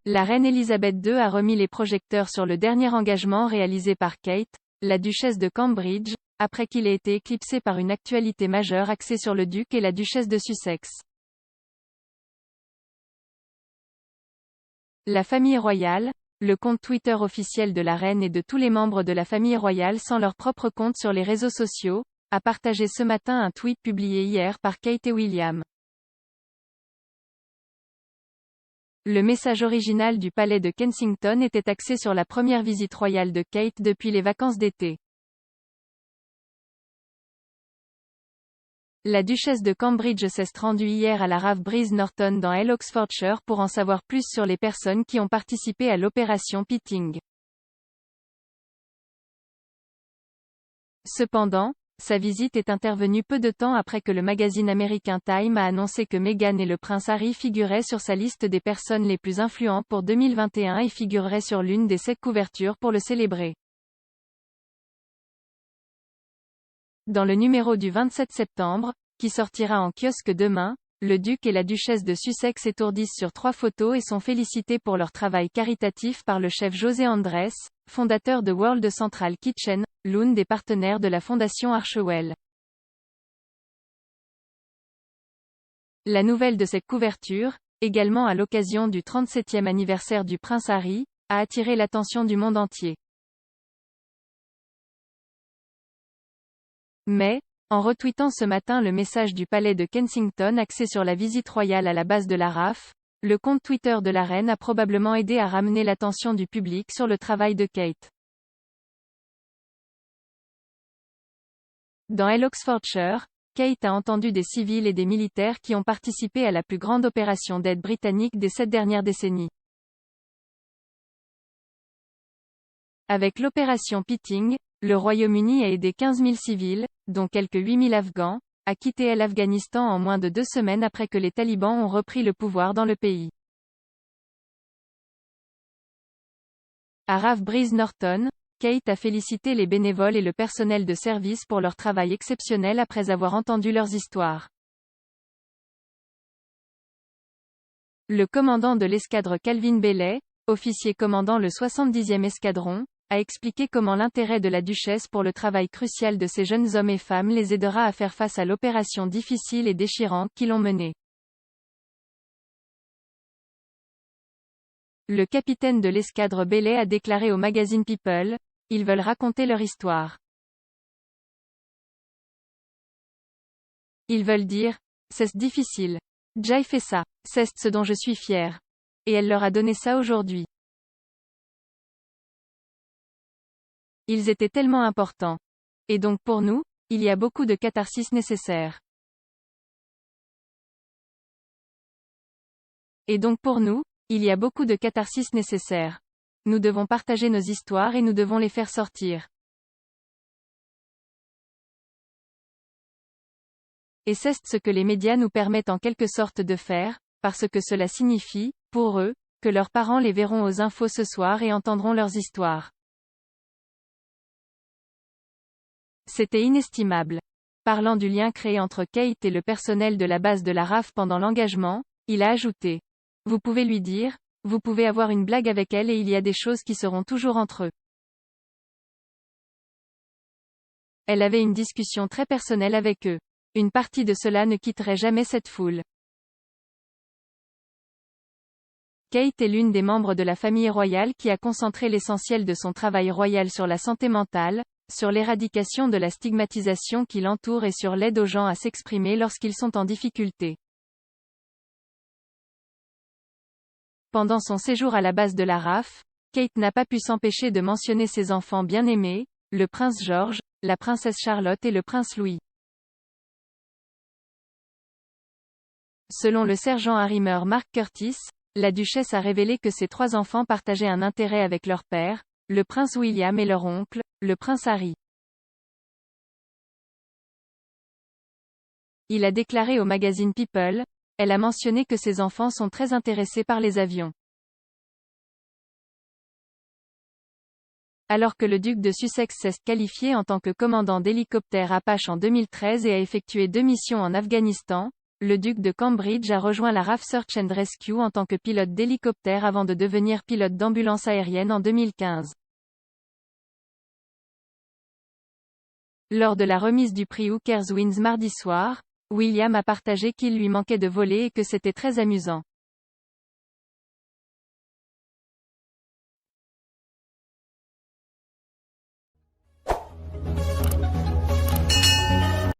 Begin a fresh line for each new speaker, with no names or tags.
La reine Elisabeth II a remis les projecteurs sur le dernier engagement réalisé par Kate, la duchesse de Cambridge, après qu'il ait été éclipsé par une actualité majeure axée sur le duc et la duchesse de Sussex. La famille royale, le compte Twitter officiel de la reine et de tous les membres de la famille royale sans leur propre compte sur les réseaux sociaux, a partagé ce matin un tweet publié hier par Kate et William. Le message original du palais de Kensington était axé sur la première visite royale de Kate depuis les vacances d'été. La duchesse de Cambridge s'est rendue hier à la Rave Breeze Norton dans Oxfordshire pour en savoir plus sur les personnes qui ont participé à l'opération Pitting. Cependant, sa visite est intervenue peu de temps après que le magazine américain Time a annoncé que Meghan et le prince Harry figuraient sur sa liste des personnes les plus influentes pour 2021 et figureraient sur l'une des 7 couvertures pour le célébrer. Dans le numéro du 27 septembre, qui sortira en kiosque demain, le duc et la duchesse de Sussex étourdissent sur 3 photos et sont félicités pour leur travail caritatif par le chef José Andrés, fondateur de World Central Kitchen, l'une des partenaires de la fondation Archewell. La nouvelle de cette couverture, également à l'occasion du 37e anniversaire du prince Harry, a attiré l'attention du monde entier. Mais, en retweetant ce matin le message du palais de Kensington axé sur la visite royale à la base de la RAF, le compte Twitter de la reine a probablement aidé à ramener l'attention du public sur le travail de Kate. Dans Oxfordshire, Kate a entendu des civils et des militaires qui ont participé à la plus grande opération d'aide britannique des 7 dernières décennies. Avec l'opération Pitting, le Royaume-Uni a aidé 15 000 civils, dont quelques 8 000 Afghans, à quitter l'Afghanistan en moins de 2 semaines après que les talibans ont repris le pouvoir dans le pays. À Rave Breeze Norton, Kate a félicité les bénévoles et le personnel de service pour leur travail exceptionnel après avoir entendu leurs histoires. Le commandant de l'escadre Calvin Bailey, officier commandant le 70e escadron, a expliqué comment l'intérêt de la duchesse pour le travail crucial de ces jeunes hommes et femmes les aidera à faire face à l'opération difficile et déchirante qu'ils ont menée. Le capitaine de l'escadre Bailey a déclaré au magazine People, « Ils veulent raconter leur histoire. Ils veulent dire, c'est difficile. Jay fait ça, c'est ce dont je suis fier. Et elle leur a donné ça aujourd'hui. Ils étaient tellement importants. Et donc pour nous, il y a beaucoup de catharsis nécessaire. Et donc pour nous, il y a beaucoup de catharsis nécessaire. Nous devons partager nos histoires et nous devons les faire sortir. Et c'est ce que les médias nous permettent en quelque sorte de faire, parce que cela signifie, pour eux, que leurs parents les verront aux infos ce soir et entendront leurs histoires. C'était inestimable. Parlant du lien créé entre Kate et le personnel de la base de la RAF pendant l'engagement, il a ajouté. Vous pouvez lui dire, vous pouvez avoir une blague avec elle et il y a des choses qui seront toujours entre eux. Elle avait une discussion très personnelle avec eux. Une partie de cela ne quitterait jamais cette foule. Kate est l'une des membres de la famille royale qui a concentré l'essentiel de son travail royal sur la santé mentale, sur l'éradication de la stigmatisation qui l'entoure et sur l'aide aux gens à s'exprimer lorsqu'ils sont en difficulté. Pendant son séjour à la base de la RAF, Kate n'a pas pu s'empêcher de mentionner ses enfants bien-aimés, le prince George, la princesse Charlotte et le prince Louis. Selon le sergent Harrimer Mark Curtis, la duchesse a révélé que ses 3 enfants partageaient un intérêt avec leur père, le prince William et leur oncle, le prince Harry. Il a déclaré au magazine People, elle a mentionné que ses enfants sont très intéressés par les avions. Alors que le duc de Sussex s'est qualifié en tant que commandant d'hélicoptère Apache en 2013 et a effectué 2 missions en Afghanistan, le duc de Cambridge a rejoint la RAF Search and Rescue en tant que pilote d'hélicoptère avant de devenir pilote d'ambulance aérienne en 2015. Lors de la remise du prix Hookers Wins mardi soir, William a partagé qu'il lui manquait de voler et que c'était très amusant.